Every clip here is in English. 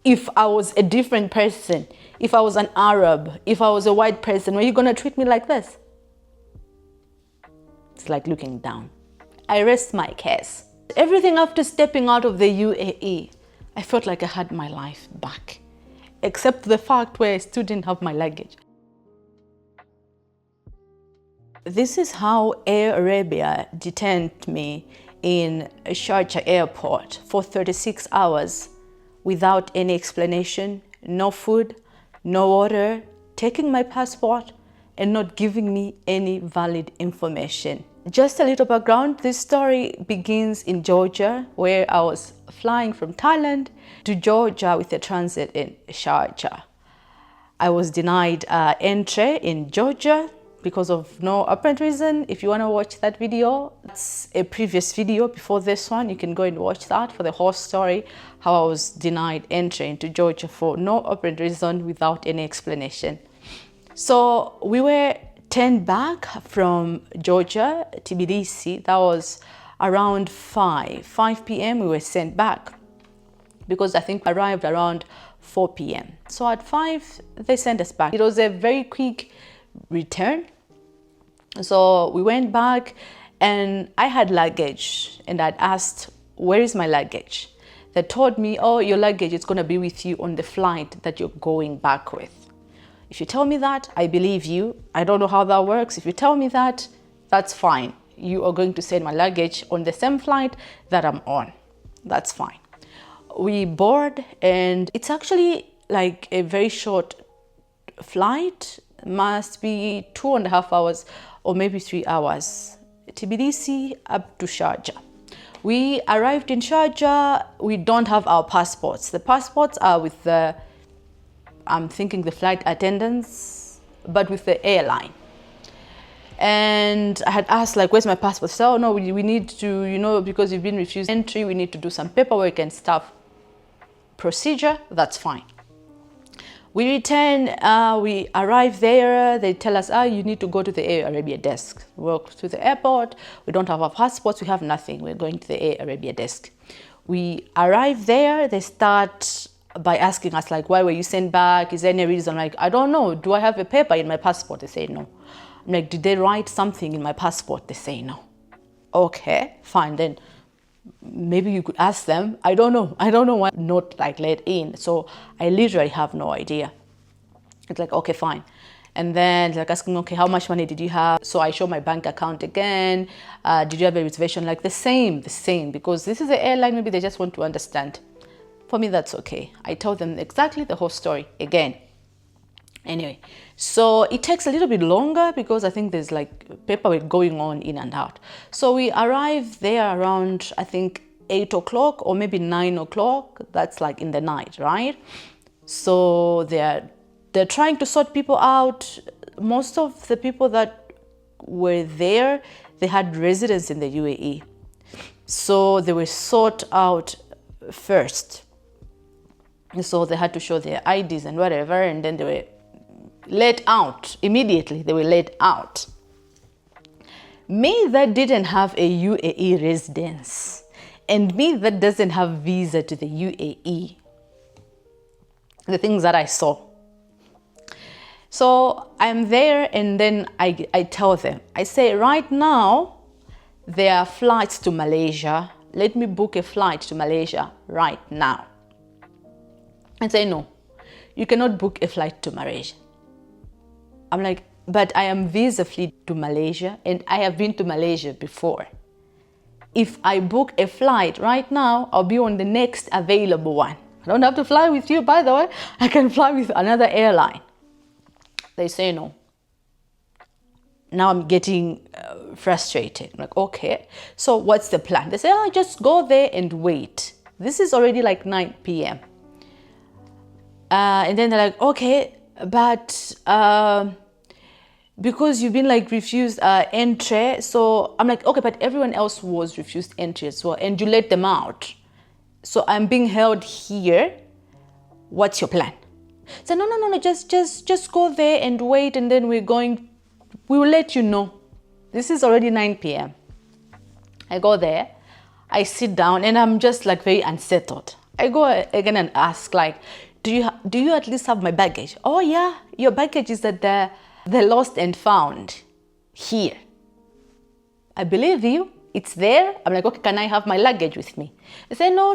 If I was a different person, if I was an Arab, if I was a white person, were you gonna treat me like this? It's like looking down. I rest my case. Everything after stepping out of the UAE, I felt like I had my life back, except the fact where I still didn't have my luggage. This is how Air Arabia detained me in Sharjah airport for 36 hours without any explanation, no food, no water, taking my passport and not giving me any valid information. Just a little background, this story begins in Georgia, where I was flying from Thailand to Georgia with a transit in Sharjah. I was denied entry in Georgia because of no apparent reason. If you want to watch that video, that's a previous video before this one. You can go and watch that for the whole story, how I was denied entry into Georgia for no apparent reason without any explanation. So we were turned back from Georgia, Tbilisi. That was around 5 p.m. we were sent back because I think we arrived around 4 p.m. So at 5, they sent us back. It was a very quick return. So we went back and I had luggage and I'd asked, where is my luggage? They told me, oh, your luggage is going to be with you on the flight that you're going back with. If you tell me that, I believe you. I don't know how that works. If you tell me that, that's fine. You are going to send my luggage on the same flight that I'm on. That's fine. We board and it's actually like a very short flight. Must be 2.5 hours or maybe 3 hours. Tbilisi up to Sharjah. We arrived in Sharjah. We don't have our passports. The passports are with the, I'm thinking the flight attendants, but with the airline. And I had asked, like, where's my passport? So, oh, no, we need to, you know, because you've been refused entry, we need to do some paperwork and stuff. Procedure, that's fine. We return, we arrive there, they tell us, you need to go to the Air Arabia desk. We walk to the airport, we don't have our passports, we have nothing, we're going to the Air Arabia desk. We arrive there, they start by asking us, like, why were you sent back? Is there any reason? Like, I don't know, do I have a paper in my passport? They say no. I'm like, did they write something in my passport? They say no. Okay, fine, then maybe you could ask them. I don't know why not like let in. So I literally have no idea. It's like, okay, fine. And then like asking, okay, how much money did you have? So I show my bank account again. Did you have a reservation? Like the same, because this is the airline, maybe they just want to understand. For me, that's okay. I tell them exactly the whole story again. Anyway, so it takes a little bit longer because I think there's like paperwork going on in and out. So we arrive there around, I think 8 o'clock or maybe 9 o'clock. That's like in the night, right? So they're trying to sort people out. Most of the people that were there, they had residence in the UAE. So they were sought out first. So they had to show their IDs and whatever, and then they were let out immediately. They were let out. Me that didn't have a UAE residence, and me that doesn't have visa to the UAE, the things that I saw. So I'm there, and then I tell them, I say, right now there are flights to Malaysia. Let me book a flight to Malaysia right now. And say, no, you cannot book a flight to Malaysia. I'm like, but I am visa-free to Malaysia and I have been to Malaysia before. If I book a flight right now, I'll be on the next available one. I don't have to fly with you, by the way. I can fly with another airline. They say no. Now I'm getting frustrated. I'm like, okay, so what's the plan? They say, just go there and wait. This is already like 9 p.m. And then they're like, okay, but because you've been like refused entry. So I'm like, okay, but everyone else was refused entry as well, and you let them out. So I'm being held here. What's your plan? So no, just go there and wait, and then we will let you know. This is already 9 p.m. I go there, I sit down, and I'm just like very unsettled. I go again and ask, like, do you at least have my baggage? Oh yeah, your baggage is at the lost and found here. I believe you. It's there. I'm like, okay, can I have my luggage with me? They say, no.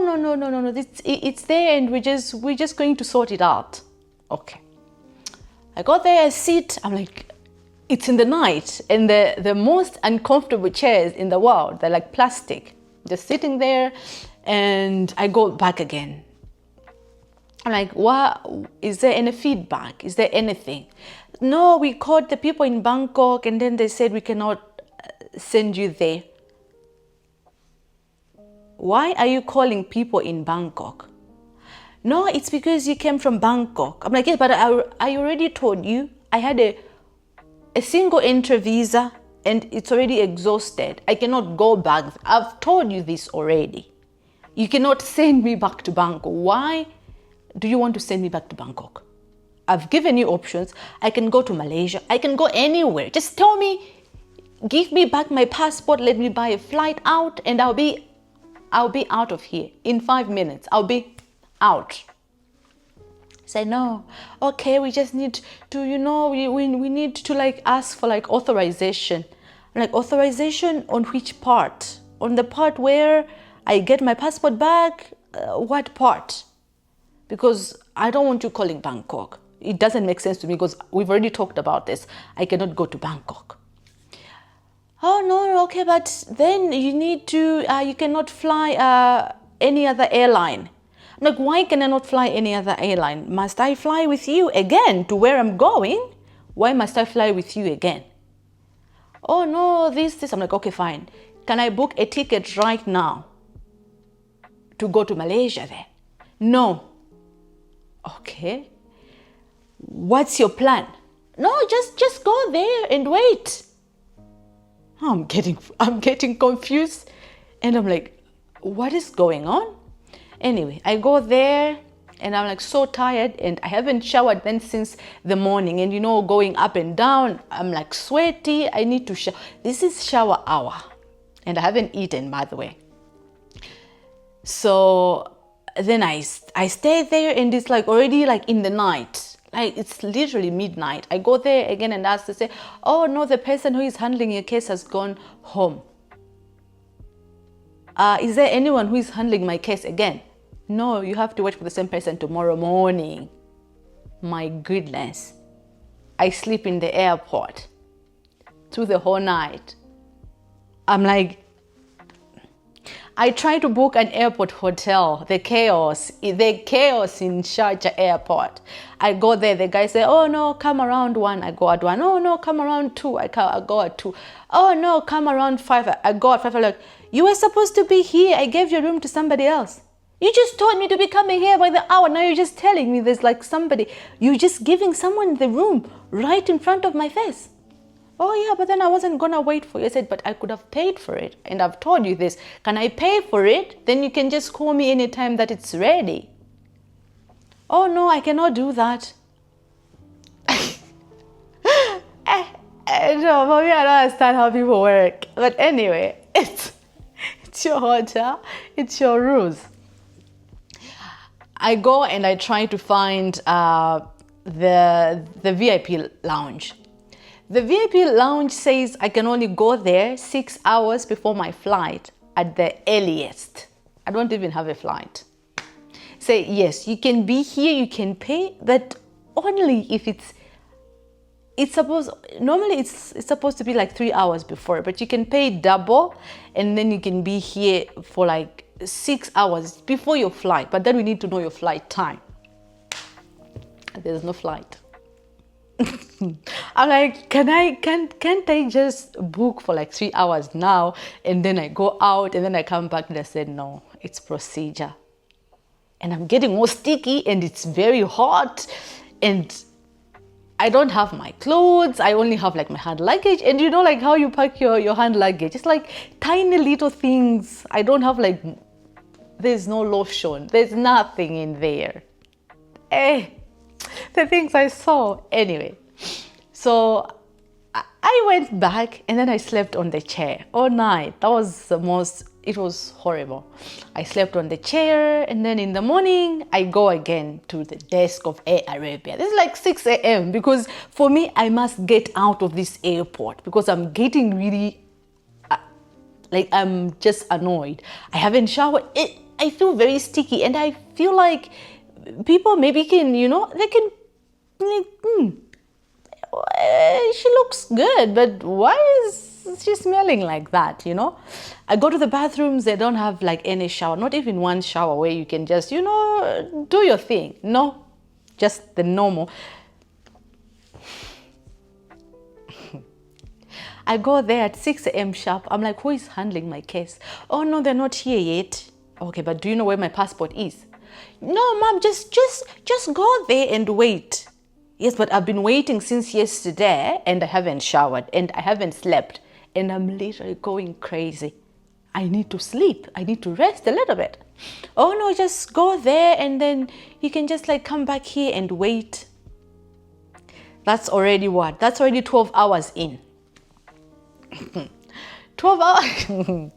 It's there, and we're just going to sort it out. Okay. I got there, I sit. I'm like, it's in the night, and the most uncomfortable chairs in the world. They're like plastic, just sitting there, and I go back again. I'm like, what? Is there any feedback? Is there anything? No, we called the people in Bangkok, and then they said we cannot send you there. Why are you calling people in Bangkok? No, it's because you came from Bangkok. I'm like, yeah, but I already told you I had a single entry visa and it's already exhausted. I cannot go back. I've told you this already. You cannot send me back to Bangkok. Why do you want to send me back to Bangkok? I've given you options. I can go to Malaysia. I can go anywhere. Just tell me, give me back my passport. Let me buy a flight out, and I'll be out of here in 5 minutes. I'll be out. Say, no, okay, we just need to, we need to like ask for like authorization. Like, authorization on which part? On the part where I get my passport back? What part? Because I don't want you calling Bangkok. It doesn't make sense to me because we've already talked about this. I cannot go to Bangkok. Oh, no, okay, but then you need to, you cannot fly any other airline. I'm like, why can I not fly any other airline? Must I fly with you again to where I'm going? Why must I fly with you again? Oh, no, this. I'm like, okay, fine. Can I book a ticket right now to go to Malaysia then? No. Okay. What's your plan? No, just go there and wait. I'm getting confused, and I'm like, what is going on? Anyway, I go there and I'm like so tired, and I haven't showered then since the morning, and going up and down, I'm like sweaty. I need to shower. This is shower hour, and I haven't eaten, by the way. So then I stay there, and it's like already like in the night. Like, it's literally midnight. I go there again and ask to say, oh no, the person who is handling your case has gone home. Is there anyone who is handling my case again? No, you have to wait for the same person tomorrow morning. My goodness. I sleep in the airport through the whole night. I'm like, I try to book an airport hotel, the chaos in Sharjah airport. I go there, the guy say, oh no, come around 1, I go at 1. Oh no, come around 2, I go at 2. Oh no, come around 5, I go at 5. I'm like, you were supposed to be here, I gave your room to somebody else. You just told me to be coming here by the hour, now you're just telling me there's like somebody, you're just giving someone the room right in front of my face. Oh yeah, but then I wasn't gonna wait for you. I said, but I could have paid for it. And I've told you this. Can I pay for it? Then you can just call me anytime that it's ready. Oh no, I cannot do that. No, for me, I don't understand how people work. But anyway, it's your hotel, it's your rules. I go and I try to find the VIP lounge. The VIP lounge says I can only go there 6 hours before my flight at the earliest. I don't even have a flight. Say, yes, you can be here, you can pay, but only if normally it's supposed to be like 3 hours before, but you can pay double and then you can be here for like 6 hours before your flight, but then we need to know your flight time. There's no flight. I'm like, can't I just book for like 3 hours now, and then I go out and then I come back? And I said, no, it's procedure. And I'm getting more sticky and it's very hot and I don't have my clothes. I only have like my hand luggage, and like how you pack your hand luggage, it's like tiny little things. I don't have like, there's no lotion, there's nothing in there. The things I saw. Anyway, so I went back and then I slept on the chair all night. That was the most it was horrible. I slept on the chair, and then in the morning I go again to the desk of Air Arabia. This is like 6 a.m. because for me I must get out of this airport because I'm getting really like I'm just annoyed. I haven't showered. I feel very sticky, and I feel like people maybe can, they can like, she looks good, but why is she smelling like that, I go to the bathrooms, they don't have like any shower, not even one shower where you can just, do your thing. No, just the normal. I go there at 6 a.m. sharp. I'm like, who is handling my case? Oh no, they're not here yet. Okay, but do you know where my passport is? No, mom, just go there and wait. Yes, but I've been waiting since yesterday, and I haven't showered, and I haven't slept, and I'm literally going crazy. I need to sleep. I need to rest a little bit. Oh no, just go there, and then you can just like come back here and wait. That's already what? That's already 12 hours in. 12 hours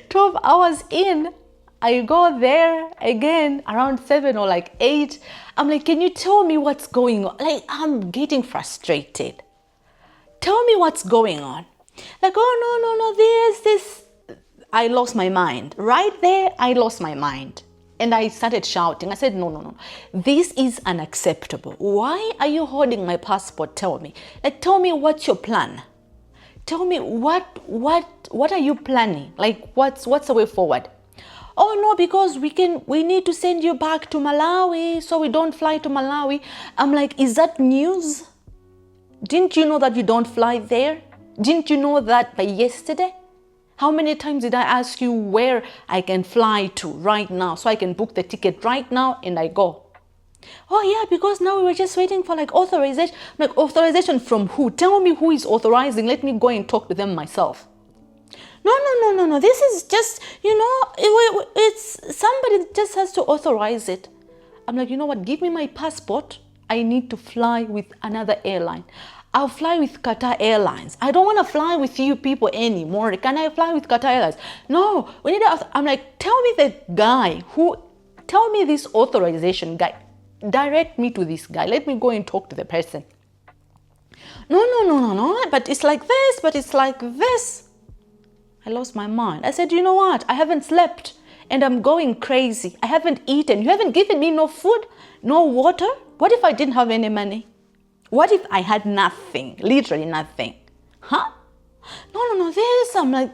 12 hours in, I go there again around 7 or like 8. I'm like, can you tell me what's going on? Like, I'm getting frustrated. Tell me what's going on. Like, oh no, this. I lost my mind. Right there, I lost my mind. And I started shouting. I said, no. This is unacceptable. Why are you holding my passport? Tell me. Like, tell me what's your plan. Tell me what are you planning? Like, what's the way forward? Oh no, because we need to send you back to Malawi, so we don't fly to Malawi. I'm like, is that news? Didn't you know that you don't fly there? Didn't you know that by yesterday? How many times did I ask you where I can fly to right now so I can book the ticket right now and I go? Oh yeah, because now we were just waiting for like authorization. I'm like, authorization from who? Tell me who is authorizing. Let me go and talk to them myself. No. This is just, it's somebody that just has to authorize it. I'm like, you know what? Give me my passport. I need to fly with another airline. I'll fly with Qatar Airlines. I don't want to fly with you people anymore. Can I fly with Qatar Airlines? No, we need to, I'm like, tell me the guy tell me this authorization guy. Direct me to this guy. Let me go and talk to the person. No. But it's like this. I lost my mind. I said, you know what? I haven't slept and I'm going crazy. I haven't eaten. You haven't given me no food, no water. What if I didn't have any money? What if I had nothing? Literally nothing. Huh? No. This, I'm like,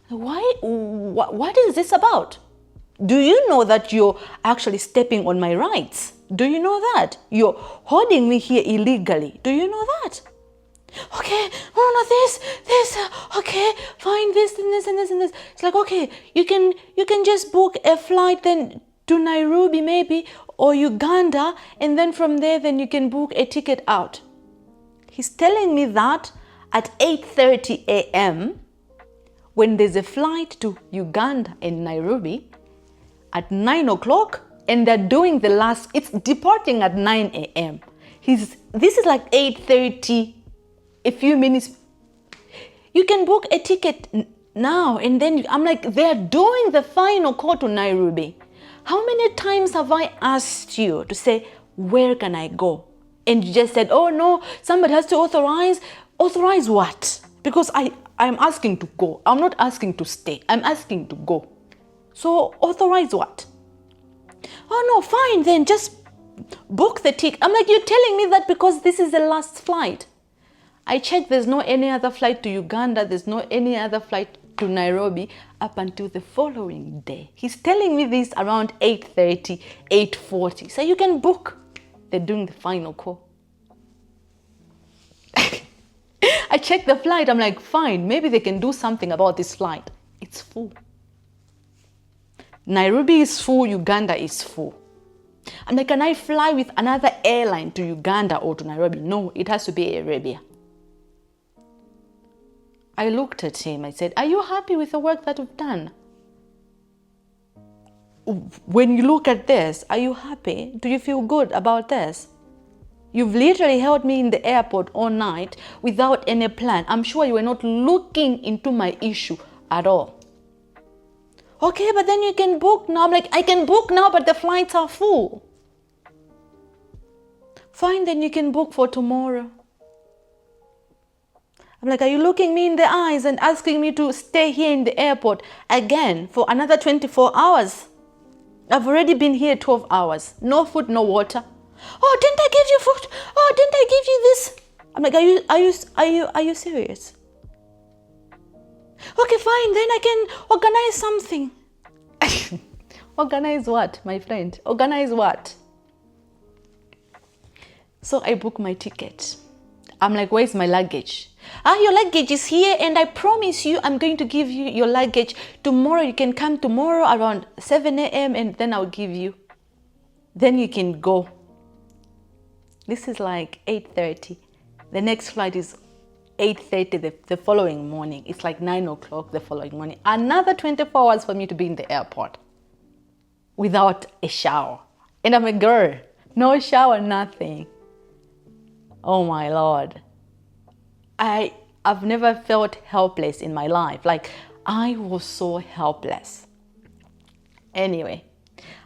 why? What is this about? Do you know that you're actually stepping on my rights? Do you know that? You're holding me here illegally. Do you know that? Okay, no, this, okay, fine, this and this and this and this. It's like, okay, you can just book a flight then to Nairobi maybe, or Uganda, and then from there then you can book a ticket out. He's telling me that at 8:30 a.m. when there's a flight to Uganda and Nairobi at 9 o'clock, and they're doing it's departing at 9 a.m. This is like 8:30, a few minutes. You can book a ticket now, and then I'm like, they're doing the final call to Nairobi. How many times have I asked you to say, where can I go? And you just said, oh no, somebody has to authorize. Authorize what? Because I'm asking to go. I'm not asking to stay. I'm asking to go. So authorize what? Oh no, fine, then just book the ticket. I'm like, you're telling me that because this is the last flight. I checked, there's no any other flight to Uganda. There's no any other flight to Nairobi up until the following day. He's telling me this around 8:30, 8:40. So you can book. They're doing the final call. I checked the flight. I'm like, fine, maybe they can do something about this flight. It's full. Nairobi is full, Uganda is full. I'm like, can I fly with another airline to Uganda or to Nairobi? No, it has to be Air Arabia. I looked at him. I said, are you happy with the work that we've done? When you look at this, are you happy? Do you feel good about this? You've literally held me in the airport all night without any plan. I'm sure you were not looking into my issue at all. Okay, but then you can book now. I'm like, I can book now, but the flights are full. Fine, then you can book for tomorrow. I'm like, are you looking me in the eyes and asking me to stay here in the airport again for another 24 hours? I've already been here 12 hours. No food, no water. Oh, didn't I give you food? Oh, didn't I give you this? I'm like, are you serious? Okay, fine, then I can organize something. Organize what, my friend? Organize what? So I book my ticket. I'm like, where's my luggage? Your luggage is here, and I promise you I'm going to give you your luggage tomorrow. You can come tomorrow around 7 a.m. and then I'll give you. Then you can go. This is like 8:30. The next flight is 8:30 the following morning. It's like 9 o'clock the following morning. Another 24 hours for me to be in the airport without a shower. And I'm a girl. No shower, nothing. Oh my Lord. I've never felt helpless in my life. Like, I was so helpless. Anyway,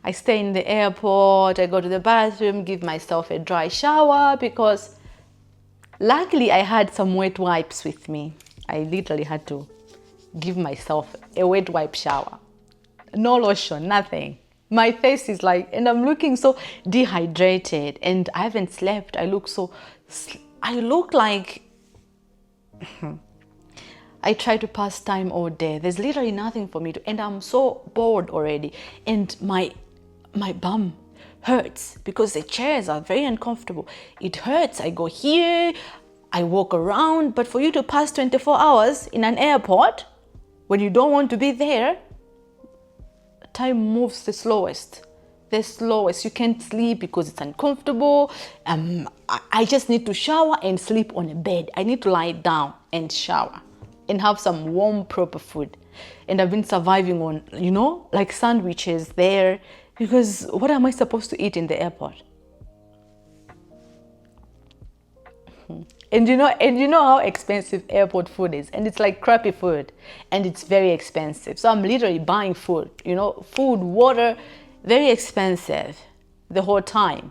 I stay in the airport, I go to the bathroom, give myself a dry shower because luckily I had some wet wipes with me. I literally had to give myself a wet wipe shower. No lotion, nothing. My face is like, and I'm looking so dehydrated and I haven't slept. I look like I try to pass time all day. There's literally nothing for me to, and I'm so bored already. And my bum hurts because the chairs are very uncomfortable. It hurts. I go here, I walk around, but for you to pass 24 hours in an airport when you don't want to be there, time moves the slowest. You can't sleep because it's uncomfortable. I just need to shower and sleep on a bed. I need to lie down and shower and have some warm, proper food. And I've been surviving on, like sandwiches there, because what am I supposed to eat in the airport? And you know how expensive airport food is, and it's like crappy food, and it's very expensive. So I'm literally buying food, food, water, very expensive the whole time.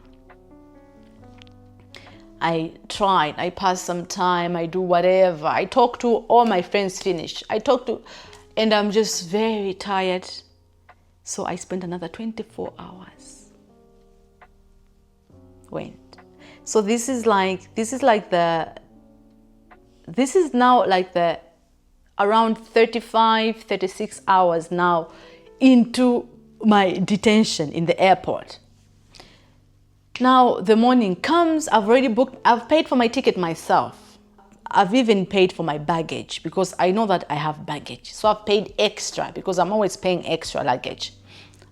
I tried, I passed some time, I do whatever. I talk to all my friends finished. And I'm just very tired. So I spent another 24 hours. So this is now like the around 35, 36 hours now into my detention in the airport. Now the morning comes, I've paid for my ticket myself. I've even paid for my baggage because I know that I have baggage. So I've paid extra because I'm always paying extra luggage.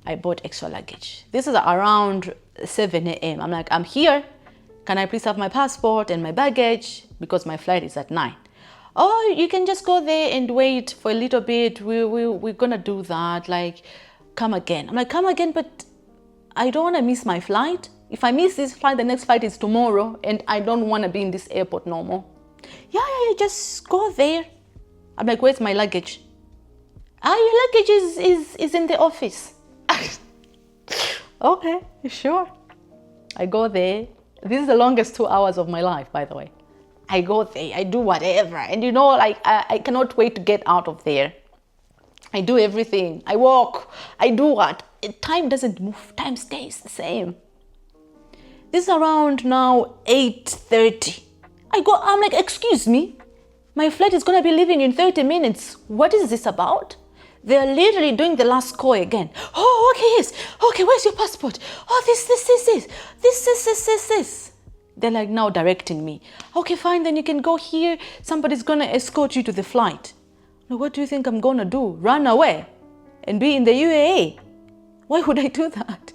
I bought extra luggage. This is around 7 a.m. I'm like, I'm here. Can I please have my passport and my baggage? Because my flight is at 9. Oh, you can just go there and wait for a little bit. We're gonna do that. Like, come again. I'm like, come again, but I don't want to miss my flight. If I miss this flight, the next flight is tomorrow, and I don't want to be in this airport no more. Yeah, just go there. I'm like, where's my luggage? Your luggage is in the office. Okay, sure. I go there. This is the longest 2 hours of my life, by the way. I go there, I do whatever. And I cannot wait to get out of there. I do everything. I walk. I do what? Time doesn't move. Time stays the same. This is around now 8:30. I'm like, excuse me. My flight is going to be leaving in 30 minutes. What is this about? They're literally doing the last call again. Oh, okay, yes. Okay, where's your passport? Oh, this. They're like now directing me. Okay, fine, then you can go here. Somebody's going to escort you to the flight. Now, what do you think I'm going to do? Run away and be in the UAE? Why would I do that?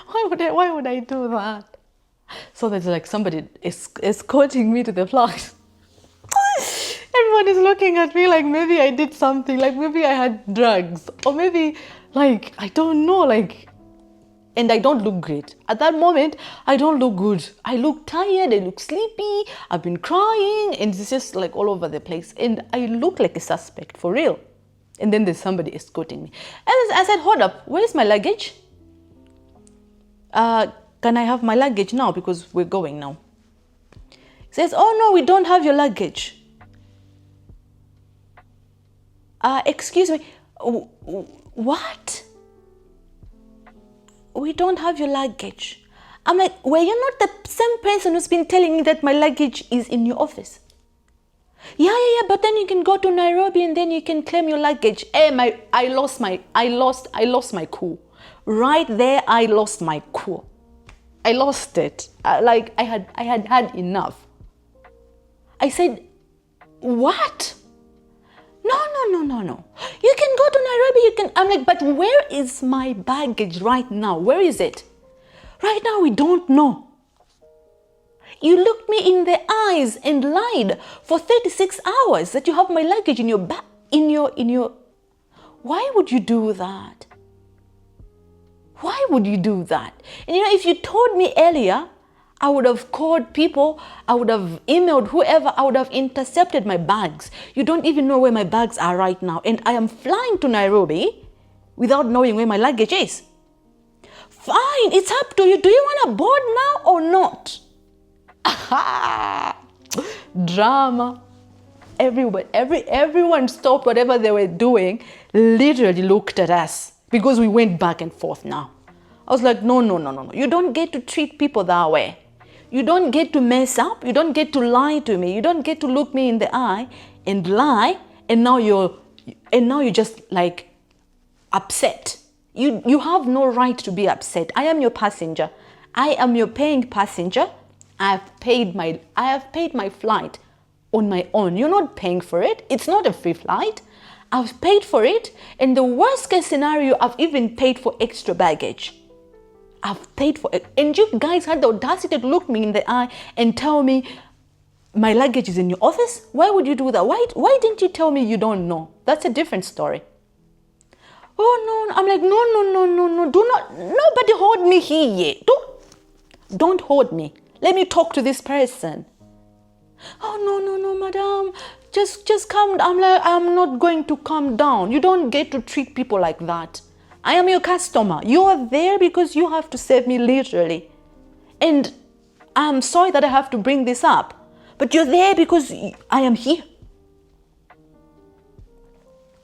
Why would I do that? So there's like somebody escorting me to the flight. Everyone is looking at me like maybe I did something, like maybe I had drugs, or maybe like, I don't know, like, and I don't look great. At that moment, I don't look good. I look tired, I look sleepy, I've been crying, and it's just like all over the place. And I look like a suspect, for real. And then there's somebody escorting me. And I said, hold up, where is my luggage? Can I have my luggage now? Because we're going now. He says, oh no, we don't have your luggage. Excuse me, what? We don't have your luggage. I'm like, were you not the same person who's been telling me that my luggage is in your office? Yeah, but then you can go to Nairobi and then you can claim your luggage. Hey, I lost my cool. Right there, I lost my cool. I lost it. I had enough. I said, what? No. You can go to Nairobi, I'm like, but where is my baggage right now? Where is it? Right now, we don't know. You looked me in the eyes and lied for 36 hours that you have my luggage in your bag, in your... Why would you do that? Why would you do that? And if you told me earlier, I would have called people, I would have emailed whoever, I would have intercepted my bags. You don't even know where my bags are right now. And I am flying to Nairobi without knowing where my luggage is. Fine, it's up to you. Do you want to board now or not? Drama. Everyone stopped whatever they were doing, literally looked at us because we went back and forth now. I was like, no. You don't get to treat people that way. You don't get to mess up. You don't get to lie to me. You don't get to look me in the eye and lie. And now you're just like upset. You have no right to be upset. I am your passenger. I am your paying passenger. I have paid my flight on my own. You're not paying for it. It's not a free flight. I've paid for it. And the worst case scenario, I've even paid for extra baggage. I've paid for it. And you guys had the audacity to look me in the eye and tell me my luggage is in your office? Why would you do that? Why didn't you tell me you don't know? That's a different story. Oh, no. I'm like, no. Do not. Nobody hold me here. Don't hold me. Let me talk to this person. Oh, no, madam. Just calm down. I'm like, I'm not going to calm down. You don't get to treat people like that. I am your customer. You are there because you have to save me literally. And I'm sorry that I have to bring this up. But you're there because I am here.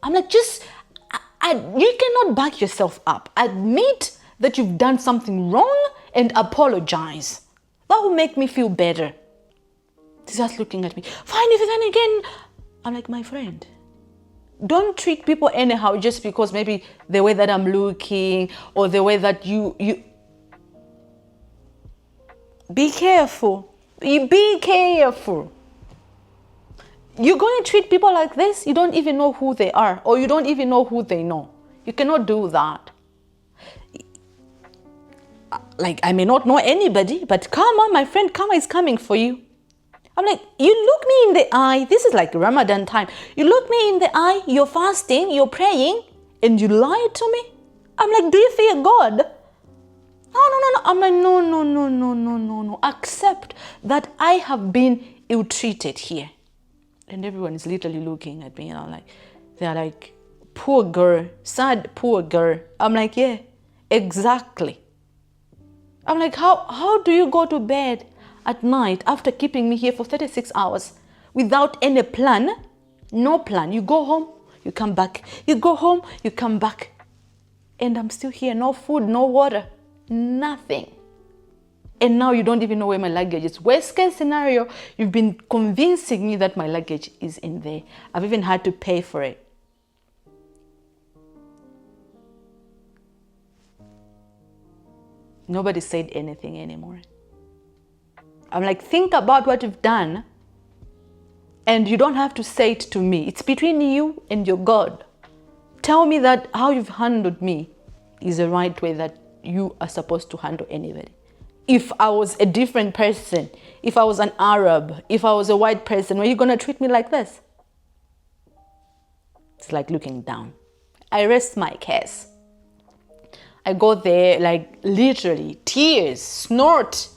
I'm like, you cannot back yourself up. Admit that you've done something wrong and apologize. That will make me feel better. He's just looking at me. Fine, if then again, I'm like, my friend, don't treat people anyhow just because maybe the way that I'm looking or the way that you be careful. Be careful. You're going to treat people like this, you don't even know who they are or you don't even know who they know. You cannot do that. Like, I may not know anybody, but karma, my friend, karma is coming for you. I'm like, you look me in the eye. This is like Ramadan time. You look me in the eye, you're fasting, you're praying, and you lie to me? I'm like, do you fear God? No. I'm like, no. Accept that I have been ill-treated here. And everyone is literally looking at me, and I'm like, they're like, poor girl, sad poor girl. I'm like, yeah, exactly. I'm like, how do you go to bed at night after keeping me here for 36 hours without any plan? No plan. You go home, you come back. You go home, you come back. And I'm still here. No food, no water, nothing. And now you don't even know where my luggage is. Worst case scenario, you've been convincing me that my luggage is in there. I've even had to pay for it. Nobody said anything anymore. I'm like, think about what you've done, and you don't have to say it to me. It's between you and your God. Tell me that how you've handled me is the right way that you are supposed to handle anybody. If I was a different person, if I was an Arab, if I was a white person, were you going to treat me like this? It's like looking down. I rest my case. I go there, like literally tears, snort,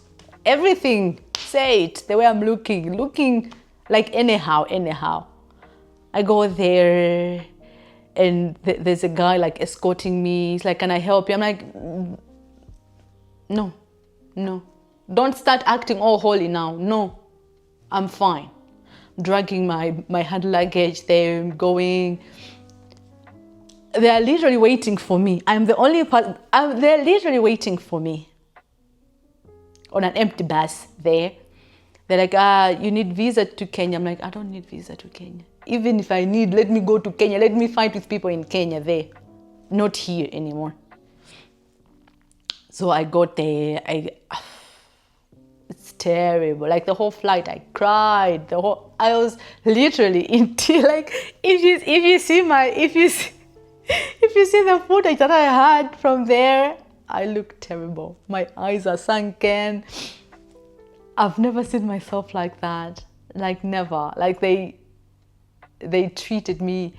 everything. Say it the way I'm looking like anyhow. I go there and there's a guy like escorting me. He's like, can I help you? I'm like, no, no. Don't start acting all holy now. No, I'm fine. Dragging my hand luggage, they're going. They are literally waiting for me. I'm the only person. They're literally waiting for me on an empty bus there. They're like, you need visa to Kenya. I'm like, I don't need visa to Kenya. Even if I need, let me go to Kenya. Let me fight with people in Kenya there. Not here anymore. So I got there. It's terrible. Like the whole flight, I cried. I was literally in tears. Like if you see the footage that I had from there, I look terrible. My eyes are sunken. I've never seen myself like that. Like never. Like they treated me.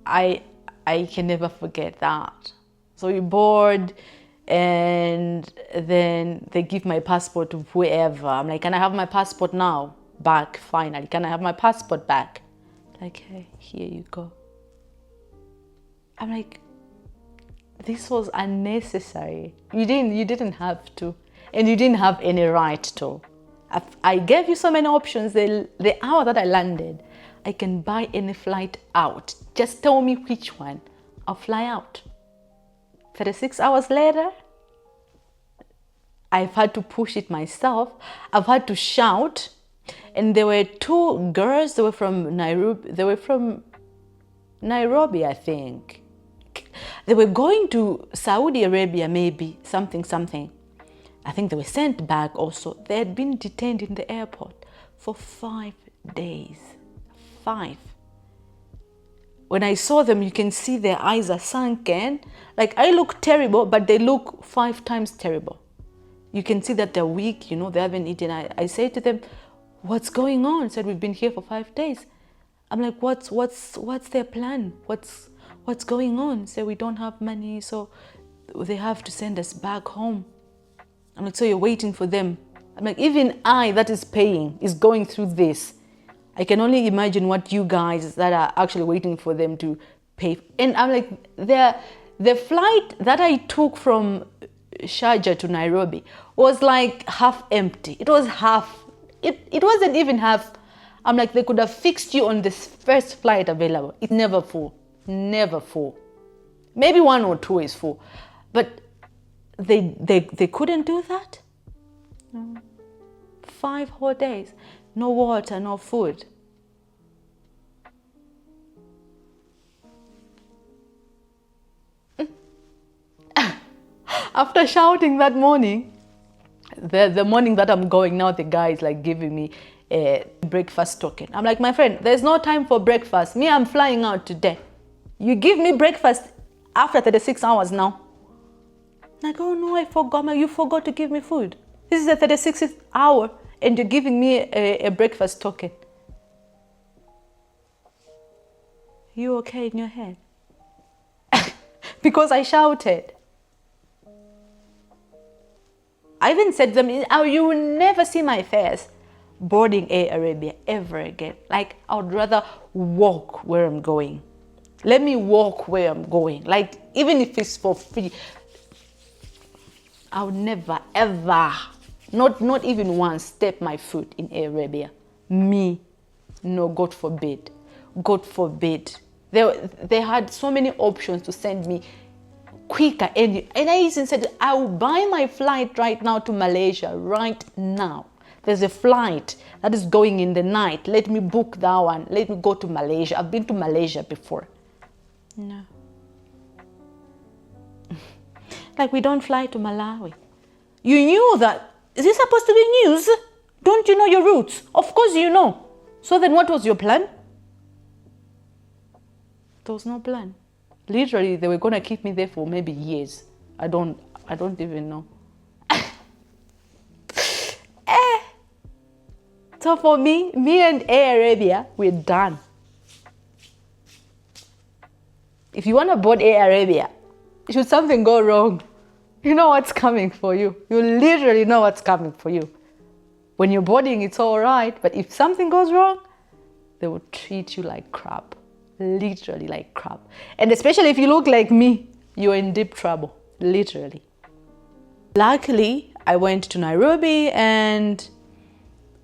I can never forget that. So we board, and then they give my passport to whoever. I'm like, can I have my passport now? Back, finally. Can I have my passport back? Like, hey, here you go. I'm like, this was unnecessary. You didn't have to, and you didn't have any right to. I gave you so many options. The hour that I landed, I can buy any flight out. Just tell me which one. I'll fly out. 36 hours later, I've had to push it myself. I've had to shout. And there were two girls. They were from Nairobi, I think. They were going to Saudi Arabia, maybe, something. I think they were sent back also. They had been detained in the airport for 5 days. 5. When I saw them, you can see their eyes are sunken. Like, I look terrible, but they look 5 times terrible. You can see that they're weak, they haven't eaten. I say to them, what's going on? Said, we've been here for 5 days. I'm like, what's their plan? What's going on? Say, we don't have money, so they have to send us back home. I'm like, so you're waiting for them? I'm like, even I that is paying is going through this. I can only imagine what you guys that are actually waiting for them to pay. And I'm like, the flight that I took from Sharjah to Nairobi was like half empty. It was half. It wasn't even half. I'm like, they could have fixed you on this first flight available. It's never full. Never full. Maybe 1 or 2 is full. But they couldn't do that? No. 5 whole days. No water, no food. After shouting that morning, the morning that I'm going now, the guy is like giving me a breakfast token. I'm like, my friend, there's no time for breakfast. Me, I'm flying out today. You give me breakfast after 36 hours now. I go, no, I forgot. You forgot to give me food. This is the 36th hour and you're giving me a breakfast token. You okay in your head? Because I shouted. I even said to them, you will never see my face boarding Air Arabia ever again. Like, I would rather walk where I'm going. Let me walk where I'm going. Like, even if it's for free, I would never, ever, not even once, step my foot in Air Arabia. Me, no, God forbid. God forbid. They had so many options to send me quicker. And I even said, I will buy my flight right now to Malaysia, right now. There's a flight that is going in the night. Let me book that one. Let me go to Malaysia. I've been to Malaysia before. No. Like, we don't fly to Malawi. You knew that. Is this supposed to be news? Don't you know your routes? Of course you know. So then what was your plan? There was no plan. Literally, they were going to keep me there for maybe years. I don't even know. So for me and Air Arabia, we're done. If you want to board Air Arabia, should something go wrong, you know what's coming for you. You literally know what's coming for you. When you're boarding, it's all right. But if something goes wrong, they will treat you like crap. literally like crap. And especially if you look like me, you're in deep trouble, literally. Luckily, I went to Nairobi, and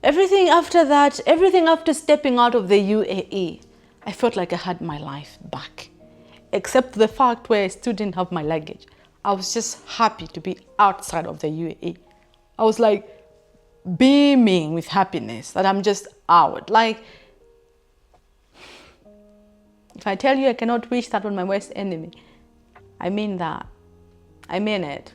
everything after stepping out of the UAE, I felt like I had my life back. Except the fact where I still didn't have my luggage. I was just happy to be outside of the UAE. I was like beaming with happiness that I'm just out. Like, if I tell you I cannot wish that on my worst enemy, I mean that. I mean it.